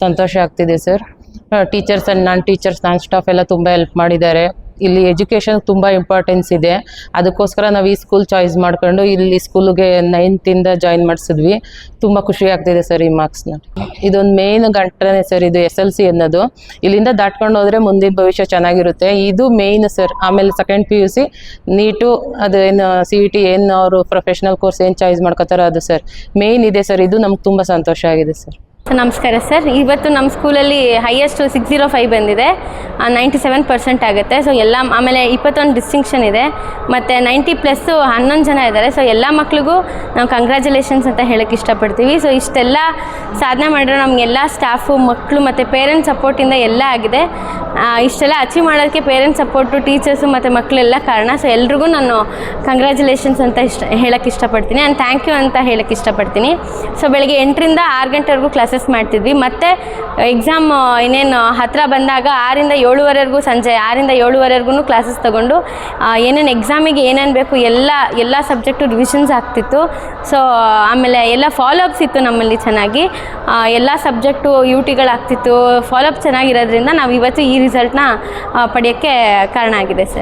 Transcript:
ಸಂತೋಷ ಆಗ್ತಿದೆ sir. Teachers and non teachers non staff ಎಲ್ಲ ತುಂಬ ಹೆಲ್ಪ್ ಮಾಡಿದ್ದಾರೆ. ಇಲ್ಲಿ ಎಜುಕೇಷನ್ ತುಂಬ ಇಂಪಾರ್ಟೆನ್ಸ್ ಇದೆ. ಅದಕ್ಕೋಸ್ಕರ ನಾವು ಈ ಸ್ಕೂಲ್ ಚಾಯ್ಸ್ ಮಾಡ್ಕೊಂಡು ಇಲ್ಲಿ ಸ್ಕೂಲಿಗೆ 9th ಜಾಯಿನ್ ಮಾಡಿಸಿದ್ವಿ. ತುಂಬ ಖುಷಿ ಆಗ್ತಿದೆ ಸರ್ ಈ ಮಾರ್ಕ್ಸ್ನ. ಇದೊಂದು ಮೇನ್ ಗಂಟನೆ ಸರ್, ಇದು SLC ಅನ್ನೋದು. ಇಲ್ಲಿಂದ ದಾಟ್ಕೊಂಡು ಹೋದರೆ ಮುಂದಿನ ಭವಿಷ್ಯ ಚೆನ್ನಾಗಿರುತ್ತೆ. ಇದು ಮೇಯ್ನ್ ಸರ್. ಆಮೇಲೆ ಸೆಕೆಂಡ್ PUC ನೀಟು ಅದೇನು CET ಏನು ಅವರು ಪ್ರೊಫೆಷ್ನಲ್ ಕೋರ್ಸ್ ಏನು ಚಾಯ್ಸ್ ಮಾಡ್ಕೋತಾರೋ ಅದು ಸರ್ ಮೇಯ್ನ್ ಇದೆ ಸರ್. ಇದು ನಮ್ಗೆ ತುಂಬ ಸಂತೋಷ ಆಗಿದೆ ಸರ್. ನಮಸ್ಕಾರ ಸರ್. ಇವತ್ತು ನಮ್ಮ ಸ್ಕೂಲಲ್ಲಿ ಹೈಯೆಸ್ಟ್ 605 ಬಂದಿದೆ, 97% ಆಗುತ್ತೆ. ಸೊ ಎಲ್ಲ ಆಮೇಲೆ 21 ಡಿಸ್ಟಿಂಕ್ಷನ್ ಇದೆ, ಮತ್ತು 90+ 11 ಜನ ಇದ್ದಾರೆ. ಸೊ ಎಲ್ಲ ಮಕ್ಳಿಗೂ ನಾವು ಕಂಗ್ರ್ಯಾಚುಲೇಷನ್ಸ್ ಅಂತ ಹೇಳೋಕ್ಕೆ ಇಷ್ಟಪಡ್ತೀವಿ. ಸೊ ಇಷ್ಟೆಲ್ಲ ಸಾಧನೆ ಮಾಡಿರೋ ನಮಗೆಲ್ಲ ಸ್ಟಾಫು, ಮಕ್ಕಳು ಮತ್ತು ಪೇರೆಂಟ್ಸ್ ಸಪೋರ್ಟಿಂದ ಎಲ್ಲ ಆಗಿದೆ. ಇಷ್ಟೆಲ್ಲ ಅಚೀವ್ ಮಾಡೋದಕ್ಕೆ ಪೇರೆಂಟ್ಸ್ ಸಪೋರ್ಟು, ಟೀಚರ್ಸು ಮತ್ತು ಮಕ್ಕಳೆಲ್ಲ ಕಾರಣ. ಸೊ ಎಲ್ರಿಗೂ ನಾನು ಕಂಗ್ರ್ಯಾಚುಲೇಷನ್ಸ್ ಅಂತ ಹೇಳೋಕ್ಕೆ ಇಷ್ಟಪಡ್ತೀನಿ. ಆ್ಯಂಡ್ ಥ್ಯಾಂಕ್ ಯು ಅಂತ ಹೇಳೋಕ್ಕೆ ಇಷ್ಟಪಡ್ತೀನಿ. ಸೊ ಬೆಳಗ್ಗೆ 8ರಿಂದ 6 ಗಂಟೆವರೆಗೂ ಕ್ಲಾಸಸ್ ಮಾಡ್ತಿದ್ವಿ. ಮತ್ತು ಎಕ್ಸಾಮ್ ಇನ್ನೇನು ಹತ್ತಿರ ಬಂದಾಗ 6ರಿಂದ 7ವರೆಗೂ, ಸಂಜೆ 6ರಿಂದ 7ವರೆಗೂ ಕ್ಲಾಸಸ್ ತೊಗೊಂಡು ಏನೇನು ಎಕ್ಸಾಮಿಗೆ ಏನೇನು ಬೇಕು ಎಲ್ಲ ಸಬ್ಜೆಕ್ಟು ರಿವಿಷನ್ಸ್ ಆಗ್ತಿತ್ತು. ಸೊ ಆಮೇಲೆ ಎಲ್ಲ ಫಾಲೋಅಪ್ಸ್ ಇತ್ತು ನಮ್ಮಲ್ಲಿ ಚೆನ್ನಾಗಿ. ಎಲ್ಲ ಸಬ್ಜೆಕ್ಟು UTಗಳಾಗ್ತಿತ್ತು. ಫಾಲೋಅಪ್ ಚೆನ್ನಾಗಿರೋದ್ರಿಂದ ನಾವು ಇವತ್ತು ಈ ರಿಸಲ್ಟ್ನ ಪಡೆಯೋಕ್ಕೆ ಕಾರಣ ಆಗಿದೆ ಸರ್.